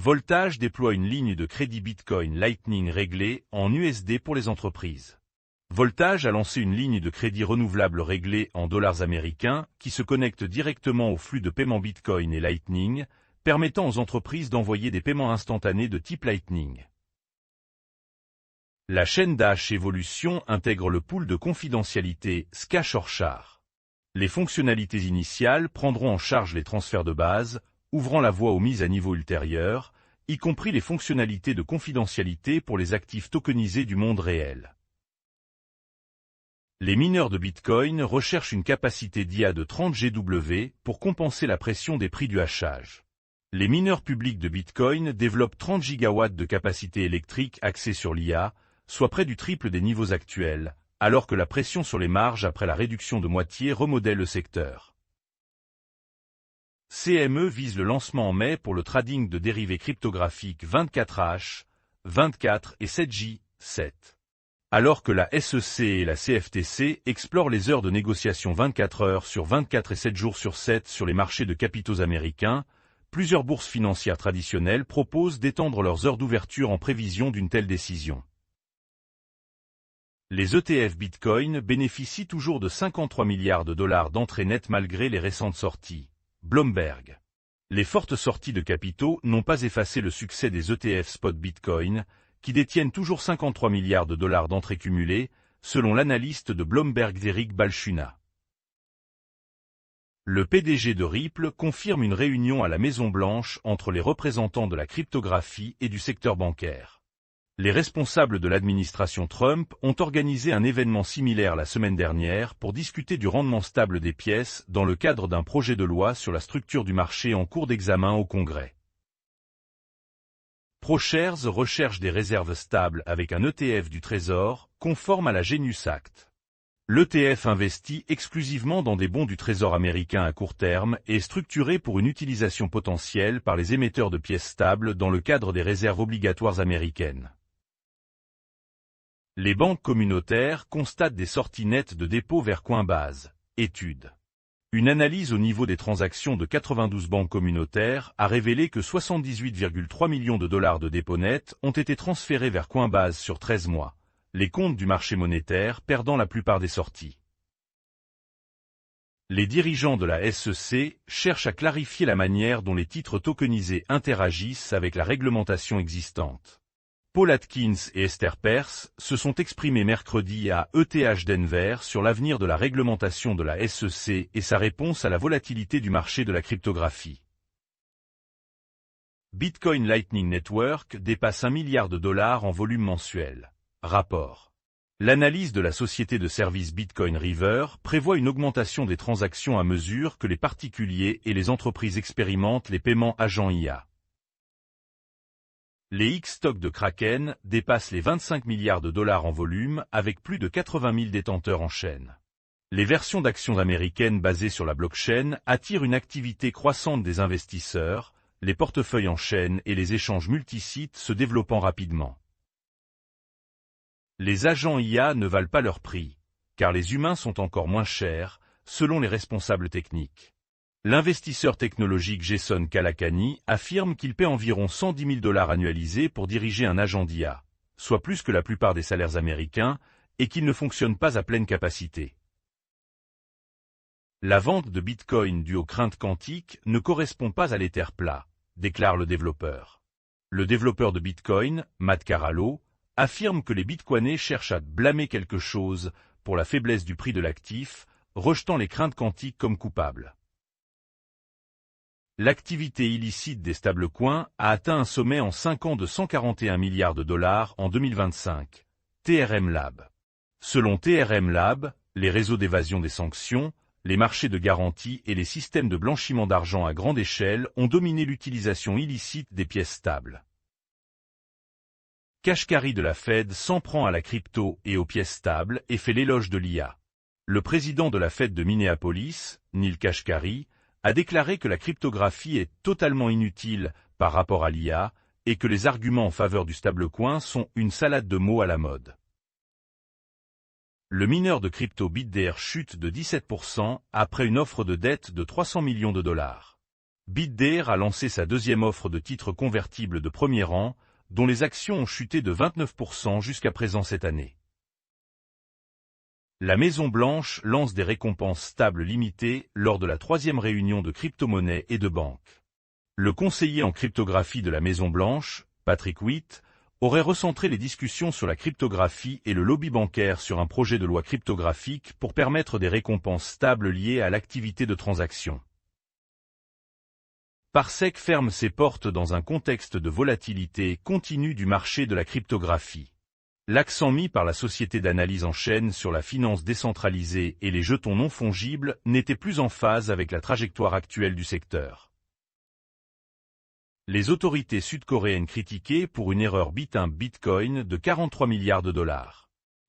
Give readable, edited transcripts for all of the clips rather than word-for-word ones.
Voltage déploie une ligne de crédit Bitcoin Lightning réglée en USD pour les entreprises. Voltage a lancé une ligne de crédit renouvelable réglée en dollars américains qui se connecte directement au flux de paiement Bitcoin et Lightning, permettant aux entreprises d'envoyer des paiements instantanés de type Lightning. La chaîne Dash Evolution intègre le pool de confidentialité SCA-SHORE-CHAR. Les fonctionnalités initiales prendront en charge les transferts de base, ouvrant la voie aux mises à niveau ultérieures, y compris les fonctionnalités de confidentialité pour les actifs tokenisés du monde réel. Les mineurs de Bitcoin recherchent une capacité d'IA de 30 GW pour compenser la pression des prix du hachage. Les mineurs publics de Bitcoin développent 30 gigawatts de capacité électrique axée sur l'IA, soit près du triple des niveaux actuels, alors que la pression sur les marges après la réduction de moitié remodèle le secteur. CME vise le lancement en mai pour le trading de dérivés cryptographiques 24H, 24 et 7J, 7. Alors que la SEC et la CFTC explorent les heures de négociation 24 heures sur 24 et 7 jours sur 7 sur les marchés de capitaux américains, plusieurs bourses financières traditionnelles proposent d'étendre leurs heures d'ouverture en prévision d'une telle décision. Les ETF Bitcoin bénéficient toujours de 53 milliards de dollars d'entrées nettes malgré les récentes sorties. Bloomberg. Les fortes sorties de capitaux n'ont pas effacé le succès des ETF Spot Bitcoin, qui détiennent toujours 53 milliards de dollars d'entrées cumulées, selon l'analyste de Bloomberg Eric Balchunas. Le PDG de Ripple confirme une réunion à la Maison-Blanche entre les représentants de la cryptographie et du secteur bancaire. Les responsables de l'administration Trump ont organisé un événement similaire la semaine dernière pour discuter du rendement stable des pièces dans le cadre d'un projet de loi sur la structure du marché en cours d'examen au Congrès. ProShares recherche des réserves stables avec un ETF du Trésor, conforme à la Genius Act. L'ETF investit exclusivement dans des bons du Trésor américain à court terme et est structuré pour une utilisation potentielle par les émetteurs de pièces stables dans le cadre des réserves obligatoires américaines. Les banques communautaires constatent des sorties nettes de dépôts vers Coinbase. Étude. Une analyse au niveau des transactions de 92 banques communautaires a révélé que 78,3 millions de dollars de dépôts nets ont été transférés vers Coinbase sur 13 mois, les comptes du marché monétaire perdant la plupart des sorties. Les dirigeants de la SEC cherchent à clarifier la manière dont les titres tokenisés interagissent avec la réglementation existante. Paul Atkins et Esther Perse se sont exprimés mercredi à ETH Denver sur l'avenir de la réglementation de la SEC et sa réponse à la volatilité du marché de la cryptographie. Bitcoin Lightning Network dépasse 1 milliard de dollars en volume mensuel. Rapport. L'analyse de la société de services Bitcoin River prévoit une augmentation des transactions à mesure que les particuliers et les entreprises expérimentent les paiements agents IA. Les X-stocks de Kraken dépassent les 25 milliards de dollars en volume avec plus de 80 000 détenteurs en chaîne. Les versions d'actions américaines basées sur la blockchain attirent une activité croissante des investisseurs, les portefeuilles en chaîne et les échanges multisites se développant rapidement. Les agents IA ne valent pas leur prix, car les humains sont encore moins chers, selon les responsables techniques. L'investisseur technologique Jason Calacanis affirme qu'il paie environ 110 000 dollars annualisés pour diriger un agent d'IA, soit plus que la plupart des salaires américains, et qu'il ne fonctionne pas à pleine capacité. La vente de Bitcoin due aux craintes quantiques ne correspond pas à l'Ether plat, déclare le développeur. Le développeur de Bitcoin, Matt Carallo, affirme que les Bitcoinés cherchent à blâmer quelque chose pour la faiblesse du prix de l'actif, rejetant les craintes quantiques comme coupables. L'activité illicite des stablecoins a atteint un sommet en 5 ans de 141 milliards de dollars en 2025. TRM Lab. Selon TRM Lab, les réseaux d'évasion des sanctions, les marchés de garantie et les systèmes de blanchiment d'argent à grande échelle ont dominé l'utilisation illicite des pièces stables. Kashkari de la Fed s'en prend à la crypto et aux pièces stables et fait l'éloge de l'IA. Le président de la Fed de Minneapolis, Neil Kashkari, a déclaré que la cryptographie est totalement inutile par rapport à l'IA et que les arguments en faveur du stablecoin sont une salade de mots à la mode. Le mineur de crypto BitDare chute de 17% après une offre de dette de 300 millions de dollars. BitDair a lancé sa deuxième offre de titres convertibles de premier rang, dont les actions ont chuté de 29% jusqu'à présent cette année. La Maison-Blanche lance des récompenses stables limitées lors de la troisième réunion de crypto-monnaies et de banques. Le conseiller en cryptographie de la Maison-Blanche, Patrick Witt, aurait recentré les discussions sur la cryptographie et le lobby bancaire sur un projet de loi cryptographique pour permettre des récompenses stables liées à l'activité de transaction. Parsec ferme ses portes dans un contexte de volatilité continue du marché de la cryptographie. L'accent mis par la société d'analyse en chaîne sur la finance décentralisée et les jetons non fongibles n'était plus en phase avec la trajectoire actuelle du secteur. Les autorités sud-coréennes critiquées pour une erreur Bitcoin de 43 milliards de dollars.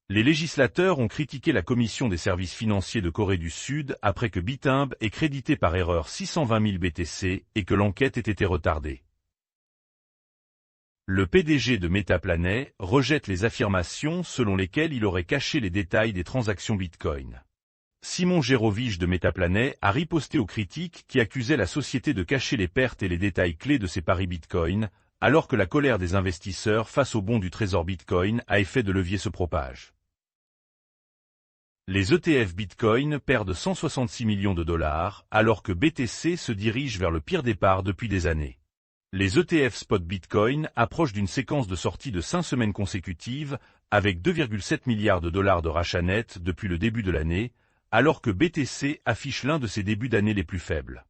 Les législateurs ont critiqué la Commission des services financiers de Corée du Sud après que Bitimb ait crédité par erreur 620 000 BTC et que l'enquête ait été retardée. Le PDG de Metaplanet rejette les affirmations selon lesquelles il aurait caché les détails des transactions Bitcoin. Simon Gerovich de Metaplanet a riposté aux critiques qui accusaient la société de cacher les pertes et les détails clés de ses paris Bitcoin, alors que la colère des investisseurs face aux bons du trésor Bitcoin à effet de levier se propage. Les ETF Bitcoin perdent 166 millions de dollars, alors que BTC se dirige vers le pire départ depuis des années. Les ETF Spot Bitcoin approchent d'une séquence de sortie de 5 semaines consécutives, avec 2,7 milliards de dollars de rachat net depuis le début de l'année, alors que BTC affiche l'un de ses débuts d'année les plus faibles.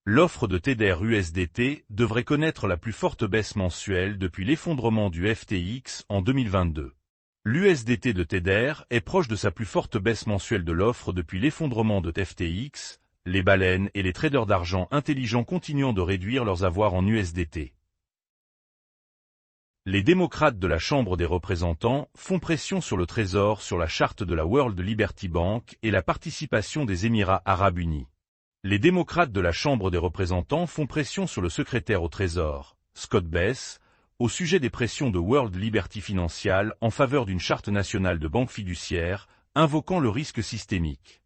L'offre de Tether USDT devrait connaître la plus forte baisse mensuelle depuis l'effondrement du FTX en 2022. L'USDT de Tether est proche de sa plus forte baisse mensuelle de l'offre depuis l'effondrement de FTX, les baleines et les traders d'argent intelligents continuant de réduire leurs avoirs en USDT. Les démocrates de la Chambre des représentants font pression sur le Trésor sur la charte de la World Liberty Bank et la participation des Émirats arabes unis. Les démocrates de la Chambre des représentants font pression sur le secrétaire au Trésor, Scott Bess, au sujet des pressions de World Liberty Financial en faveur d'une charte nationale de banque fiduciaire, invoquant le risque systémique.